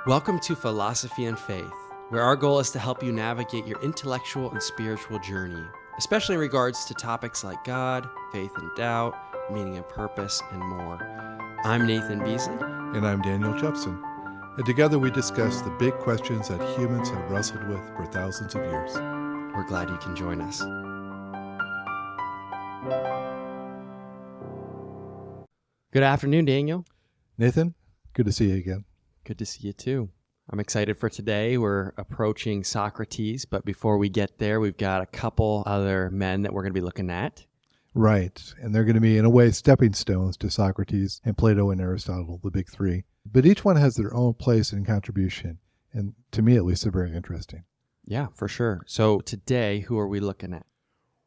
Welcome to Philosophy and Faith, where our goal is to help you navigate your intellectual and spiritual journey, especially in regards to topics like God, faith and doubt, meaning and purpose, and more. I'm Nathan Beasley. And I'm Daniel Jepson. And together we discuss the big questions that humans have wrestled with for thousands of years. We're glad you can join us. Good afternoon, Daniel. Nathan, good to see you again. Good to see you too. I'm excited for today. We're approaching Socrates, but before we get there, we've got a couple other men that we're going to be looking at. Right. And they're going to be, in a way, stepping stones to Socrates and Plato and Aristotle, the big three. But each one has their own place and contribution. And to me, at least, they're very interesting. Yeah, for sure. So today, who are we looking at?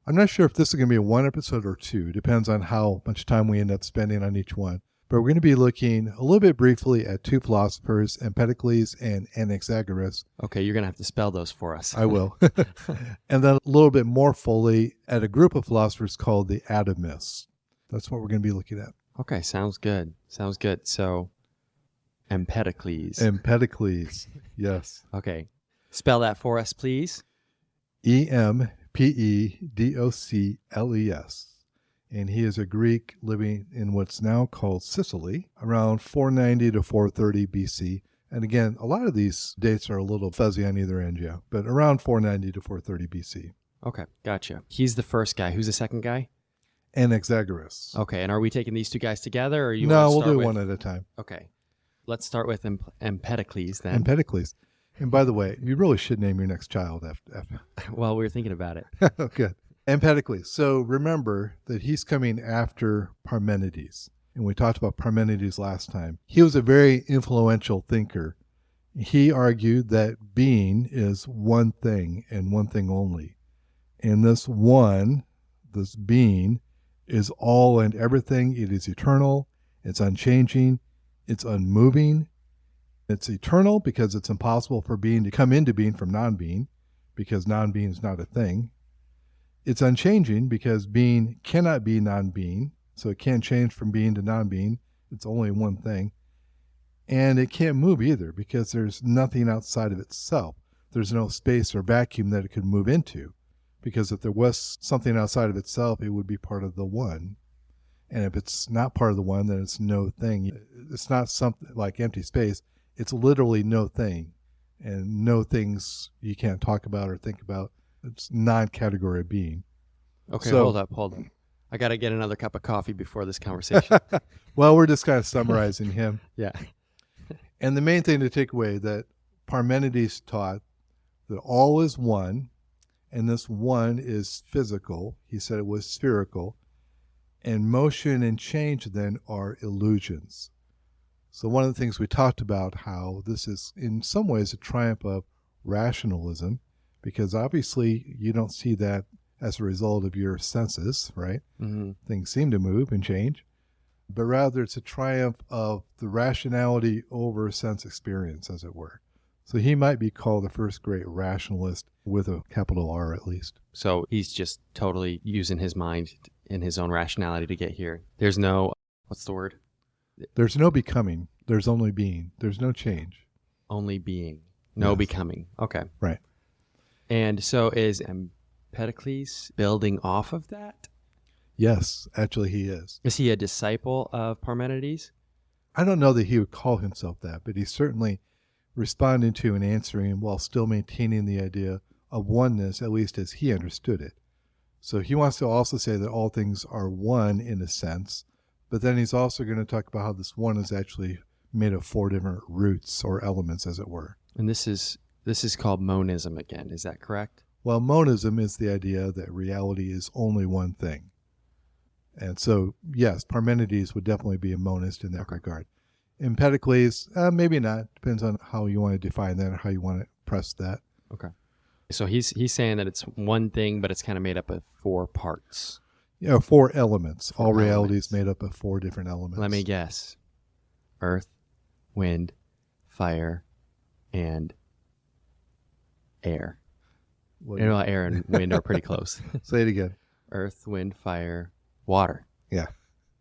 I'm not sure if this is going to be one episode or two. Depends on how much time we end up spending on each one. But we're going to be looking a little bit briefly at two philosophers, Empedocles and Anaxagoras. Okay, you're going to have to spell those for us. I will. And then a little bit more fully at a group of philosophers called the atomists. That's what we're going to be looking at. Okay, sounds good. Sounds good. So, Empedocles. Empedocles, yes. Okay, spell that for us, please. Empedocles. And he is a Greek living in what's now called Sicily, around 490 to 430 BC. And again, a lot of these dates are a little fuzzy on either end, yeah, but around 490 to 430 BC. Okay, gotcha. He's the first guy. Who's the second guy? Anaxagoras. Okay, and are we taking these two guys together, or you No, want to we'll start do with... one at a time. Okay, let's start with Empedocles then. Empedocles. And by the way, you really should name your next child after. Well, we were thinking about it. Oh, good. Empedocles. So remember that he's coming after Parmenides. And we talked about Parmenides last time. He was a very influential thinker. He argued that being is one thing and one thing only. And this one, this being, is all and everything. It is eternal. It's unchanging. It's unmoving. It's eternal because it's impossible for being to come into being from non-being, because non-being is not a thing. It's unchanging because being cannot be non-being, so it can't change from being to non-being. It's only one thing. And it can't move either because there's nothing outside of itself. There's no space or vacuum that it could move into, because if there was something outside of itself, it would be part of the one. And if it's not part of the one, then it's no thing. It's not something like empty space. It's literally no thing. And no things you can't talk about or think about. It's non-category of being. Okay, So- hold up. I got to get another cup of coffee before this conversation. Well, we're just kind of summarizing him. Yeah. And the main thing to take away that Parmenides taught that all is one, and this one is physical. He said it was spherical. And motion and change then are illusions. So one of the things we talked about, how this is in some ways a triumph of rationalism, because obviously you don't see that as a result of your senses, right? Mm-hmm. Things seem to move and change, but rather it's a triumph of the rationality over sense experience, as it were. So he might be called the first great rationalist, with a capital R at least. So he's just totally using his mind and his own rationality to get here. There's no, what's the word? There's no becoming. There's only being. There's no change. Only being. No Yes. becoming. Okay. Right. And so is Empedocles building off of that? Yes, actually he is. Is he a disciple of Parmenides? I don't know that he would call himself that, but he's certainly responding to and answering while still maintaining the idea of oneness, at least as he understood it. So he wants to also say that all things are one in a sense, but then he's also going to talk about how this one is actually made of four different roots or elements, as it were. And this is called monism again. Is that correct? Well, monism is the idea that reality is only one thing. And so, yes, Parmenides would definitely be a monist in that regard. Empedocles, maybe not. Depends on how you want to define that or how you want to press that. Okay. So he's saying that it's one thing, but it's kind of made up of four parts. Yeah, four elements. All Four reality elements. is made up of four different elements. Let me guess. Earth, wind, fire, and air. What- You know, air and wind are pretty close. Say it again. Earth, wind, fire, water. Yeah.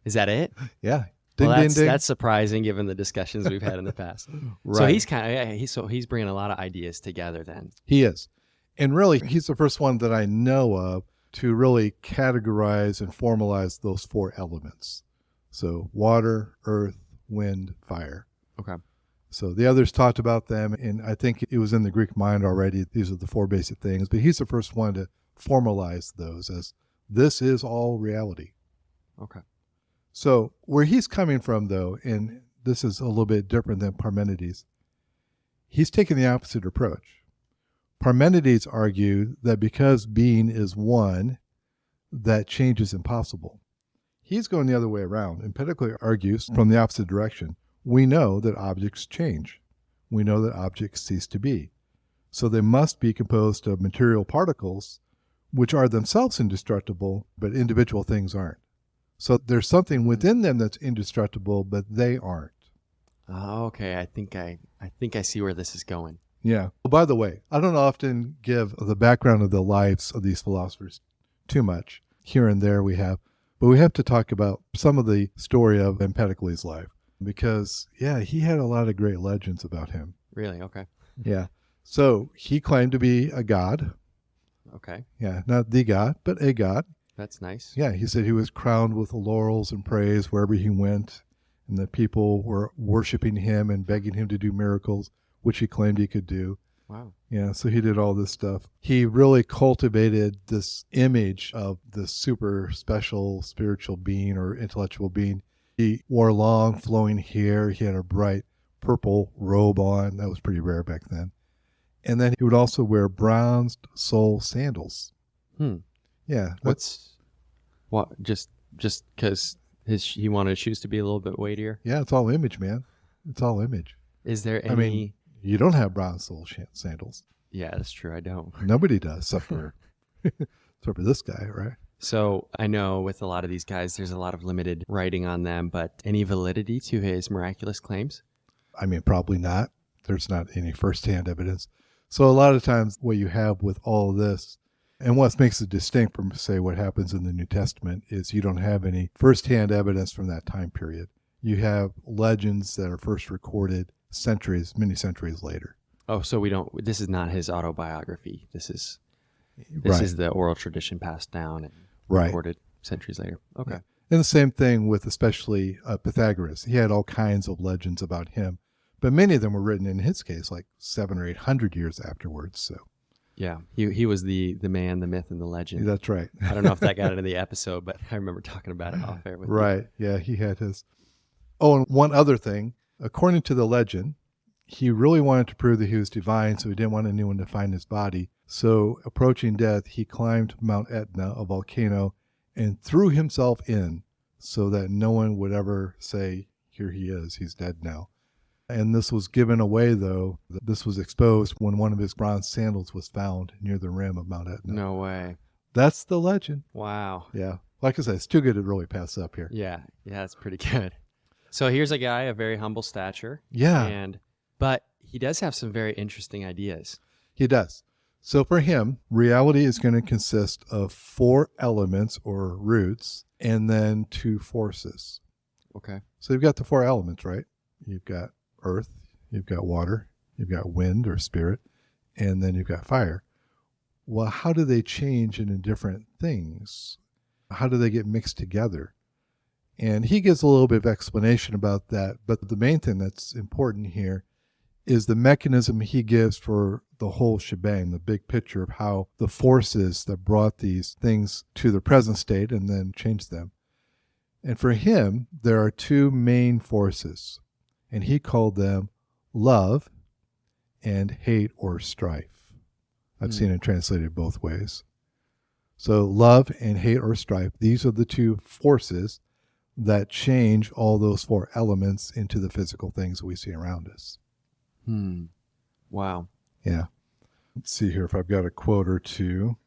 Is that it? Yeah. Ding, Well, ding, ding. that's surprising given the discussions we've had in the past. Right. So he's kind of he's bringing a lot of ideas together then. He is. And really, he's the first one that I know of to really categorize and formalize those four elements. So water, earth, wind, fire. Okay. So the others talked about them, and I think it was in the Greek mind already. These are the four basic things, but he's the first one to formalize those as this is all reality. Okay. So where he's coming from, though, and this is a little bit different than Parmenides, he's taking the opposite approach. Parmenides argued that because being is one, that change is impossible. He's going the other way around. Empedocles argues from the opposite direction. We know that objects change. We know that objects cease to be. So they must be composed of material particles, which are themselves indestructible, but individual things aren't. So there's something within them that's indestructible, but they aren't. Oh, okay. I think I see where this is going. Yeah. Well, by the way, I don't often give the background of the lives of these philosophers too much. Here and there we have. But we have to talk about some of the story of Empedocles' life because, yeah, he had a lot of great legends about him. Really? Okay. Yeah. So he claimed to be a god. Okay. Yeah. Not the god, but a god. That's nice. Yeah. He said he was crowned with laurels and praise wherever he went, and that people were worshiping him and begging him to do miracles, which he claimed he could do. Wow. Yeah, so he did all this stuff. He really cultivated this image of this super special spiritual being or intellectual being. He wore long flowing hair. He had a bright purple robe on. That was pretty rare back then. And then he would also wear bronzed sole sandals. Yeah. What? Just because he wanted his shoes to be a little bit weightier? Yeah, it's all image, man. It's all image. Is there any... I mean, you don't have bronze sole sandals. Yeah, that's true. I don't. Nobody does, except for this guy, right? So I know with a lot of these guys, there's a lot of limited writing on them, but any validity to his miraculous claims? I mean, probably not. There's not any firsthand evidence. So a lot of times what you have with all of this, and what makes it distinct from, say, what happens in the New Testament, is you don't have any firsthand evidence from that time period. You have legends that are first recorded many centuries later. Oh, so this is not his autobiography. This is the oral tradition passed down and recorded centuries later. Okay. Yeah. And the same thing with especially Pythagoras. He had all kinds of legends about him, but many of them were written in his case like 700 or 800 years afterwards. So yeah, he was the man, the myth, and the legend. That's right. I don't know if that got into the episode, but I remember talking about it off air with you. Right. Yeah, he had his. Oh, and one other thing. According to the legend, he really wanted to prove that he was divine, so he didn't want anyone to find his body. So, approaching death, he climbed Mount Etna, a volcano, and threw himself in so that no one would ever say, here he is, he's dead now. And this was given away, though. This was exposed when one of his bronze sandals was found near the rim of Mount Etna. No way. That's the legend. Wow. Yeah. Like I said, it's too good to really pass up here. Yeah, that's pretty good. So here's a guy of very humble stature. Yeah. But he does have some very interesting ideas. He does. So for him, reality is going to consist of 4 elements or roots and then 2 forces. Okay. So you've got the 4 elements, right? You've got earth, you've got water, you've got wind or spirit, and then you've got fire. Well, how do they change into different things? How do they get mixed together? And he gives a little bit of explanation about that. But the main thing that's important here is the mechanism he gives for the whole shebang, the big picture of how the forces that brought these things to the present state and then changed them. And for him, there are 2 main forces, and he called them love and hate or strife. I've seen it translated both ways. So love and hate or strife, these are the 2 forces that change all those 4 elements into the physical things we see around us. Wow. Yeah. Let's see here if I've got a quote or 2.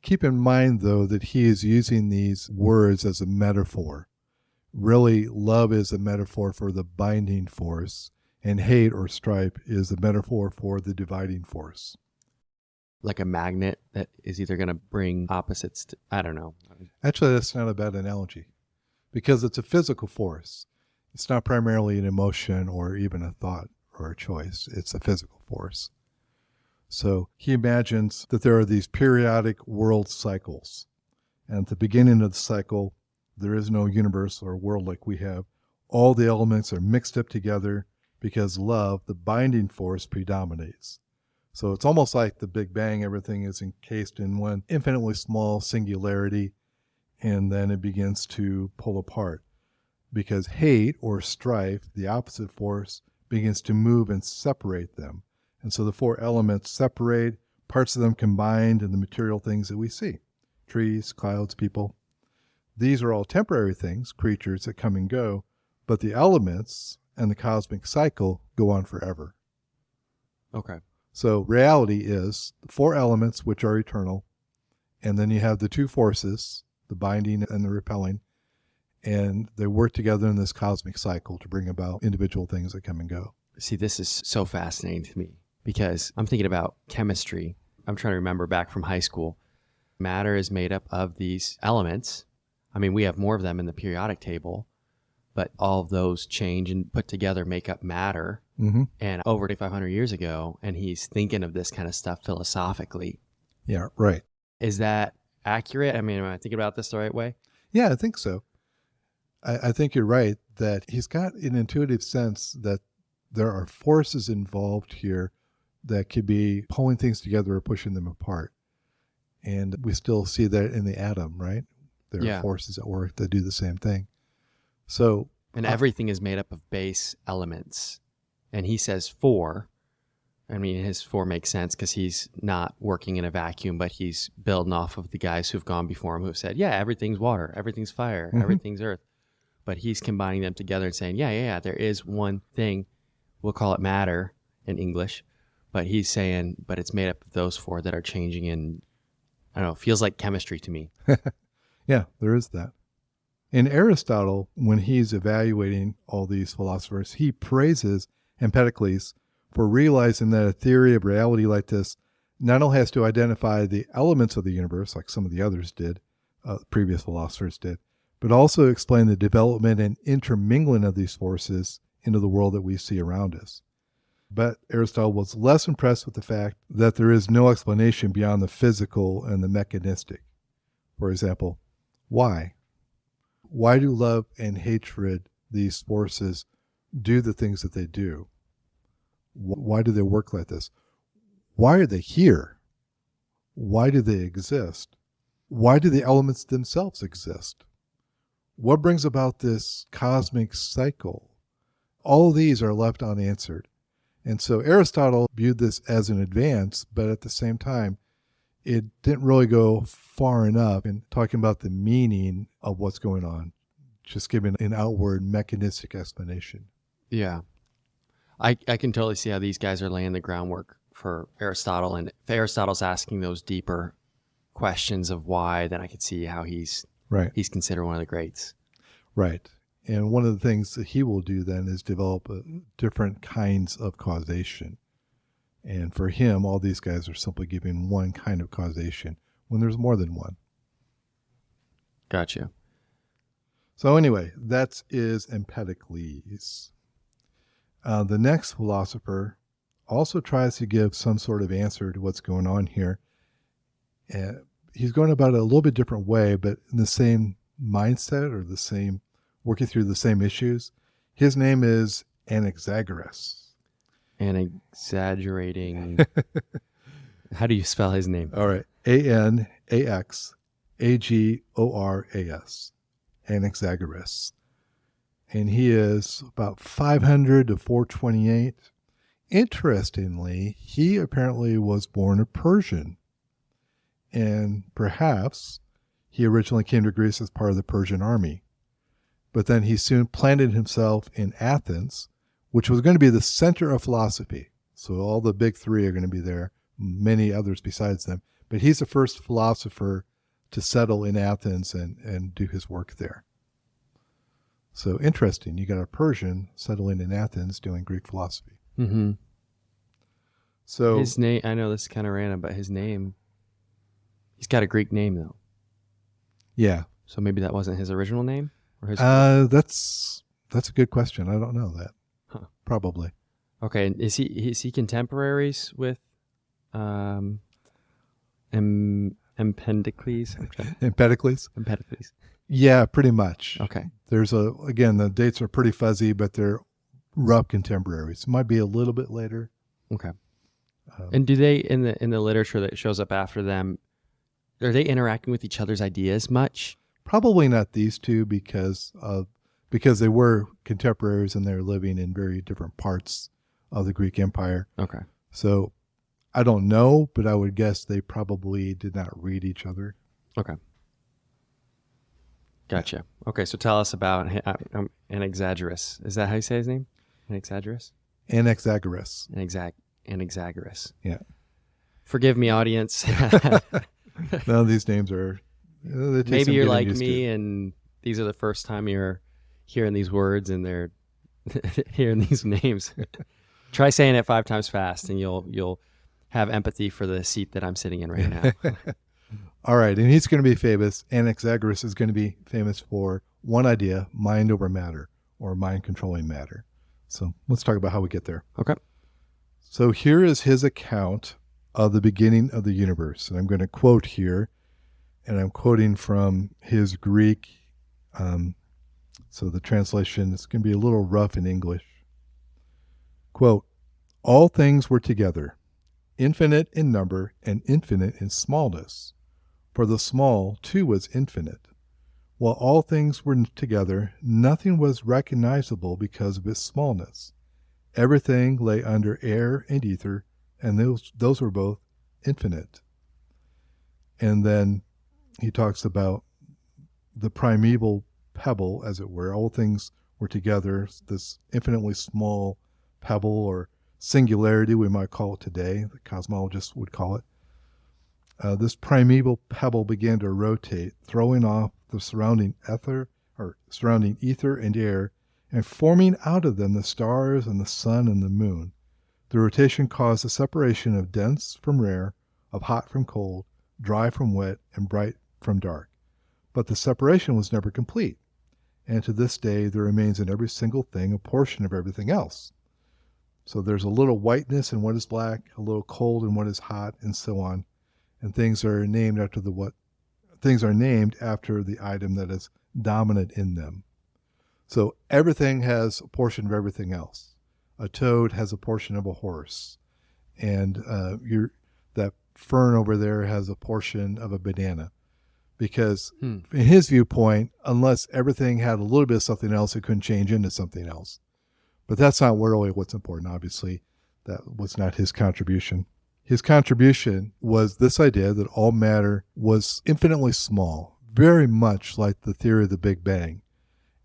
Keep in mind, though, that he is using these words as a metaphor. Really, love is a metaphor for the binding force, and hate or strife is a metaphor for the dividing force. Like a magnet that is either going to bring opposites to, I don't know. Actually, that's not a bad analogy. because it's a physical force. It's not primarily an emotion or even a thought or a choice. It's a physical force. So he imagines that there are these periodic world cycles. And at the beginning of the cycle, there is no universe or world like we have. All the elements are mixed up together because love, the binding force, predominates. So it's almost like the Big Bang. Everything is encased in one infinitely small singularity, and then it begins to pull apart because hate or strife, the opposite force, begins to move and separate them. And so the four elements separate, parts of them combined in the material things that we see. Trees, clouds, people. These are all temporary things, creatures that come and go, but the elements and the cosmic cycle go on forever. Okay. So reality is the four elements, which are eternal, and then you have the two forces, the binding and the repelling, and they work together in this cosmic cycle to bring about individual things that come and go. See, this is so fascinating to me because I'm thinking about chemistry. I'm trying to remember back from high school. Matter is made up of these elements. I mean, we have more of them in the periodic table, but all of those change and put together make up matter. Mm-hmm. And over 2,500 years ago, and he's thinking of this kind of stuff philosophically. Yeah, right. Is that accurate? I mean, am I thinking about this the right way? Yeah, I think so. I think you're right that he's got an intuitive sense that there are forces involved here that could be pulling things together or pushing them apart. And we still see that in the atom, right? There are forces at work that do the same thing. So, and everything is made up of base elements. And he says four. I mean, his four makes sense because he's not working in a vacuum, but he's building off of the guys who've gone before him who've said, yeah, everything's water, everything's fire, everything's earth. But he's combining them together and saying, yeah, there is one thing. We'll call it matter in English. But he's saying, but it's made up of those four that are changing in, I don't know, feels like chemistry to me. Yeah, there is that. In Aristotle, when he's evaluating all these philosophers, he praises Empedocles for realizing that a theory of reality like this not only has to identify the elements of the universe, like some of the others did, previous philosophers did, but also explain the development and intermingling of these forces into the world that we see around us. But Aristotle was less impressed with the fact that there is no explanation beyond the physical and the mechanistic. For example, why? Why do love and hatred, these forces, do the things that they do? Why do they work like this? Why are they here? Why do they exist? Why do the elements themselves exist? What brings about this cosmic cycle? All of these are left unanswered. And so Aristotle viewed this as an advance, but at the same time, it didn't really go far enough in talking about the meaning of what's going on, just giving an outward mechanistic explanation. Yeah. I can totally see how these guys are laying the groundwork for Aristotle. And if Aristotle's asking those deeper questions of why, then I could see how he's considered one of the greats. Right. And one of the things that he will do then is develop different kinds of causation. And for him, all these guys are simply giving one kind of causation when there's more than one. Gotcha. So anyway, that is Empedocles. The next philosopher also tries to give some sort of answer to what's going on here. And he's going about it a little bit different way, but in the same mindset or the same, working through the same issues. His name is Anaxagoras. Exaggerating. How do you spell his name? All right. Anaxagoras. Anaxagoras. And he is about 500 to 428. Interestingly, he apparently was born a Persian. And perhaps he originally came to Greece as part of the Persian army. But then he soon planted himself in Athens, which was going to be the center of philosophy. So all the big three are going to be there, many others besides them. But he's the first philosopher to settle in Athens and do his work there. So interesting. You got a Persian settling in Athens doing Greek philosophy. Mm-hmm. So his name, I know this is kind of random, but his name, he's got a Greek name though. Yeah. So maybe that wasn't his original name? Or his school? That's a good question. I don't know that. Huh. Probably. Okay, and is he contemporaries with Empedocles? Empedocles? Empedocles. Yeah, pretty much. Okay. Again, the dates are pretty fuzzy, but they're rough contemporaries. Might be a little bit later. Okay. And do they in the literature that shows up after them, are they interacting with each other's ideas much? Probably not these two because they were contemporaries and they're living in very different parts of the Greek Empire. Okay. So I don't know, but I would guess they probably did not read each other. Okay. Gotcha. Okay, so tell us about Anaxagoras. Is that how you say his name? Anaxagoras? Anaxagoras. Anaxagoras. Yeah. Forgive me, audience. None of these names are... Maybe you're like me and these are the first time you're hearing these words and they're hearing these names. Try saying it 5 times fast and you'll have empathy for the seat that I'm sitting in right now. All right, and he's going to be famous. Anaxagoras is going to be famous for one idea, mind over matter, or mind controlling matter. So let's talk about how we get there. Okay. So here is his account of the beginning of the universe. And I'm going to quote here, and I'm quoting from his Greek. So the translation is going to be a little rough in English. Quote, all things were together, infinite in number and infinite in smallness. For the small, too, was infinite. While all things were together, nothing was recognizable because of its smallness. Everything lay under air and ether, and those were both infinite. And then he talks about the primeval pebble, as it were. All things were together, this infinitely small pebble or singularity, we might call it today, the cosmologists would call it. This primeval pebble began to rotate, throwing off the surrounding ether and air, and forming out of them the stars and the sun and the moon. The rotation caused the separation of dense from rare, of hot from cold, dry from wet, and bright from dark. But the separation was never complete, and to this day there remains in every single thing a portion of everything else. So there's a little whiteness in what is black, a little cold in what is hot, and so on. And things are named after the item that is dominant in them. So everything has a portion of everything else. A toad has a portion of a horse, and that fern over there has a portion of a banana. Because in his viewpoint, unless everything had a little bit of something else, it couldn't change into something else. But that's not really what's important. Obviously, that was not his contribution. His contribution was this idea that all matter was infinitely small, very much like the theory of the Big Bang.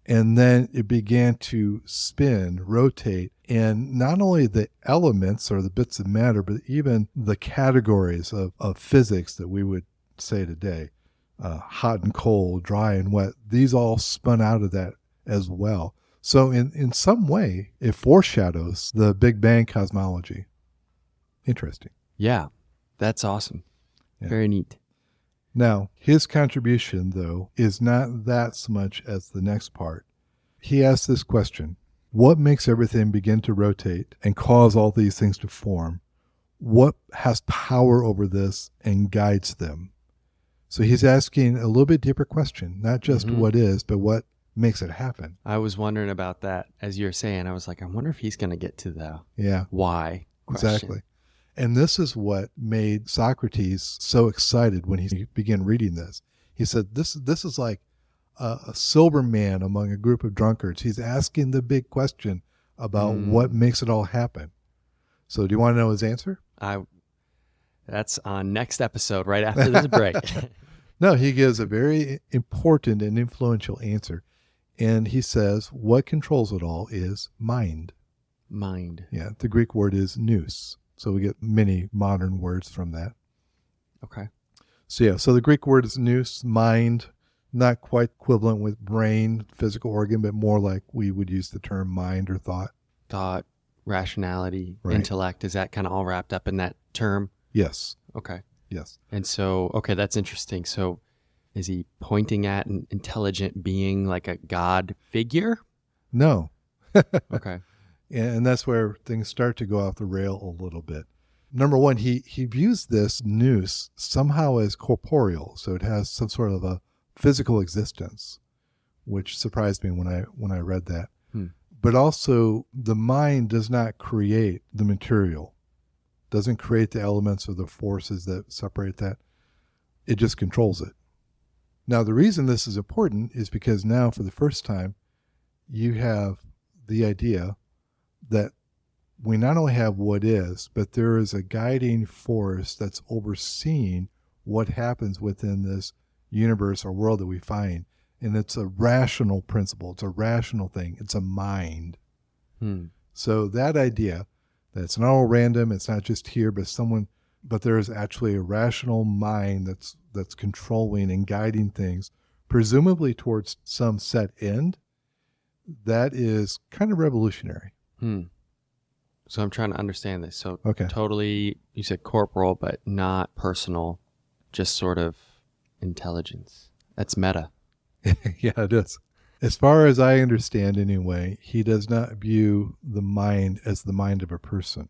And then it began to spin, rotate, and not only the elements or the bits of matter, but even the categories of physics that we would say today, hot and cold, dry and wet, these all spun out of that as well. So in some way, it foreshadows the Big Bang cosmology. Interesting. Yeah, that's awesome. Yeah. Very neat. Now, his contribution, though, is not that so much as the next part. He asks this question: what makes everything begin to rotate and cause all these things to form? What has power over this and guides them? So he's asking a little bit deeper question, not just what is, but what makes it happen. I was wondering about that as you're saying. I was like, I wonder if he's going to get to the why question. Exactly. And this is what made Socrates so excited when he began reading this. He said, this is like a sober man among a group of drunkards. He's asking the big question about what makes it all happen. So do you want to know his answer? That's on next episode, right after this break. No, he gives a very important and influential answer. And he says, what controls it all is mind. Mind. Yeah, the Greek word is nous. So we get many modern words from that. Okay. So the Greek word is nous, mind, not quite equivalent with brain, physical organ, but more like we would use the term mind or thought. Thought, rationality, intellect, is that kind of all wrapped up in that term? Yes. Okay. Yes. And so, okay, that's interesting. So Is he pointing at an intelligent being like a God figure? No. Okay. And that's where things start to go off the rail a little bit. Number one, he views this nous somehow as corporeal, so it has some sort of a physical existence, which surprised me when I read that. But also, the mind does not create the material, doesn't create the elements or the forces that separate that. It just controls it. Now, the reason this is important is because now, for the first time, you have the idea that we not only have what is, but there is a guiding force that's overseeing what happens within this universe or world that we find. And it's a rational principle. It's a rational thing. It's a mind. So that idea that it's not all random, it's not just here, but there is actually a rational mind that's controlling and guiding things, presumably towards some set end, that is kind of revolutionary. So I'm trying to understand this. So Okay. Totally, you said corporal, but not personal, just sort of intelligence. That's meta. Yeah, it is. As far as I understand anyway, he does not view the mind as the mind of a person.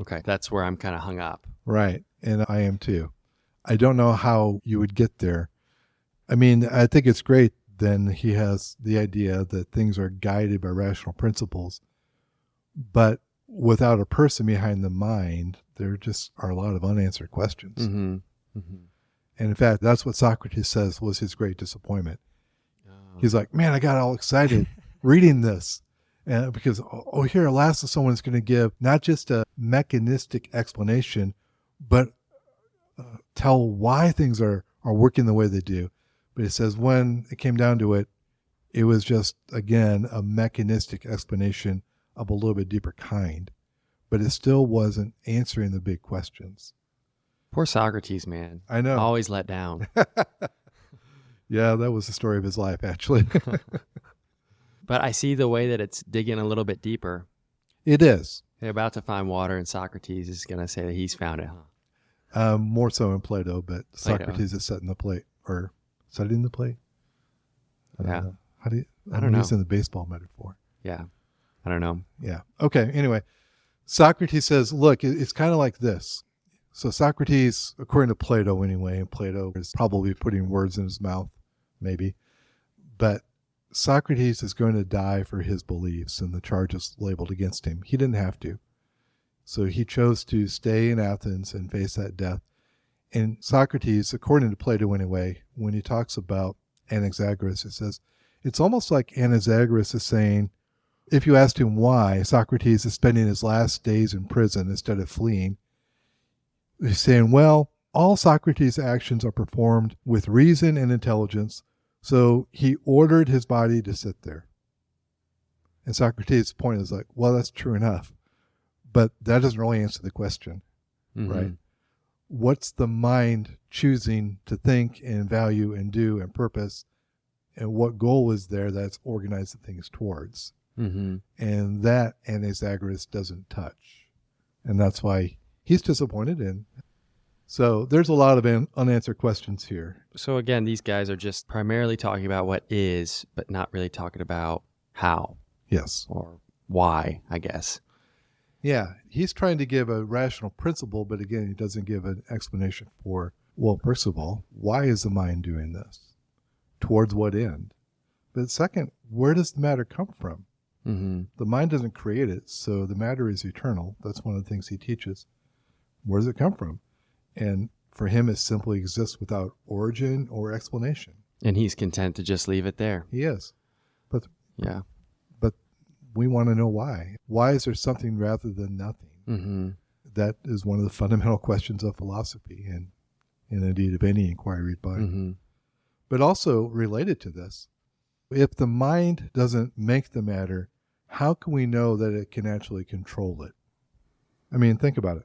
Okay. That's where I'm kind of hung up. Right. And I am too. I don't know how you would get there. I mean, I think it's great then he has the idea that things are guided by rational principles, but without a person behind the mind, there just are a lot of unanswered questions. And in fact, that's what Socrates says was his great disappointment. He's like, man, I got all excited reading this because, here, at last someone's going to give not just a mechanistic explanation, but tell why things are working the way they do. But he says when it came down to it, it was just, again, a mechanistic explanation of a little bit deeper kind. But it still wasn't answering the big questions. Poor Socrates, man. I know. Always let down. Yeah, that was the story of his life, actually. But I see the way that it's digging a little bit deeper. It is. They're about to find water, and Socrates is going to say that he's found it, huh? More so in Plato, but Plato. Socrates is setting the plate, or setting the plate. Yeah. How do you? I don't know. Using the baseball metaphor. Yeah. I don't know. Yeah. Okay. Anyway, Socrates says, look, it's kind of like this. So Socrates, according to Plato anyway, and Plato is probably putting words in his mouth, maybe, but Socrates is going to die for his beliefs and the charges labeled against him. He didn't have to. So he chose to stay in Athens and face that death. And Socrates, according to Plato anyway, when he talks about Anaxagoras, it says, it's almost like Anaxagoras is saying, if you asked him why Socrates is spending his last days in prison instead of fleeing, he's saying, well, all Socrates' actions are performed with reason and intelligence, so he ordered his body to sit there. And Socrates' point is like, well, that's true enough, but that doesn't really answer the question, right? What's the mind choosing to think and value and do and purpose, and what goal is there that's organized the things towards? And that Anaxagoras doesn't touch. And that's why he's disappointed in. So there's a lot of unanswered questions here. So again, these guys are just primarily talking about what is, but not really talking about how. Yes. Or why, I guess. Yeah. He's trying to give a rational principle, but again, he doesn't give an explanation for, well, first of all, why is the mind doing this? Towards what end? But second, where does the matter come from? The mind doesn't create it, so the matter is eternal. That's one of the things he teaches. Where does it come from? And for him, it simply exists without origin or explanation. And he's content to just leave it there. He is. But yeah. But we want to know why. Why is there something rather than nothing? That is one of the fundamental questions of philosophy and indeed of any inquiry by. But also related to this, if the mind doesn't make the matter, how can we know that it can actually control it? I mean, think about it.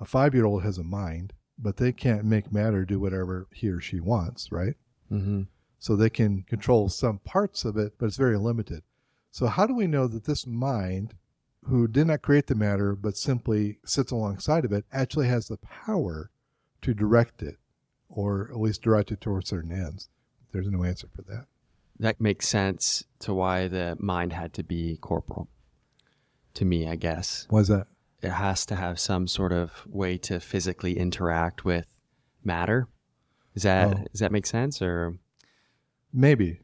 A 5-year-old has a mind, but they can't make matter do whatever he or she wants, right? So they can control some parts of it, but it's very limited. So how do we know that this mind, who did not create the matter, but simply sits alongside of it, actually has the power to direct it or at least directed towards certain ends. There's no answer for that. That makes sense to why the mind had to be corporal. To me, I guess. Why is that? It has to have some sort of way to physically interact with matter. Does that make sense, or? Maybe.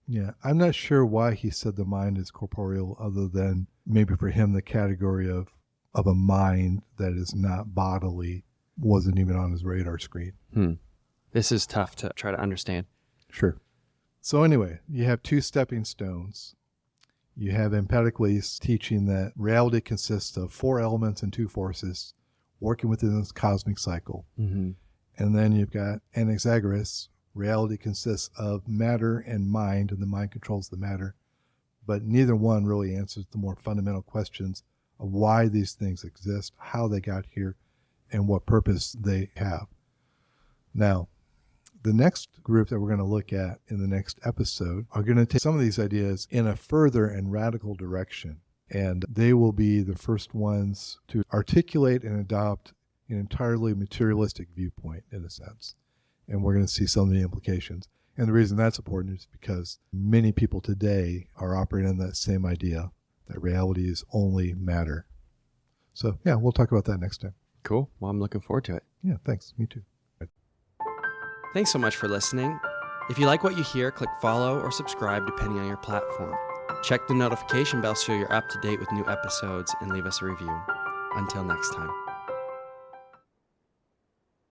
Yeah. I'm not sure why he said the mind is corporeal, other than maybe for him the category of a mind that is not bodily wasn't even on his radar screen. This is tough to try to understand. Sure. So anyway, you have two stepping stones. You have Empedocles teaching that reality consists of four elements and two forces working within this cosmic cycle. Mm-hmm. And then you've got Anaxagoras. Reality consists of matter and mind, and the mind controls the matter. But neither one really answers the more fundamental questions of why these things exist, how they got here, and what purpose they have. Now, the next group that we're going to look at in the next episode are going to take some of these ideas in a further and radical direction. And they will be the first ones to articulate and adopt an entirely materialistic viewpoint, in a sense. And we're going to see some of the implications. And the reason that's important is because many people today are operating on that same idea, that reality is only matter. So, yeah, we'll talk about that next time. Cool. Well, I'm looking forward to it. Yeah, thanks. Me too. Thanks so much for listening. If you like what you hear, click follow or subscribe depending on your platform. Check the notification bell so you're up to date with new episodes, and leave us a review. Until next time.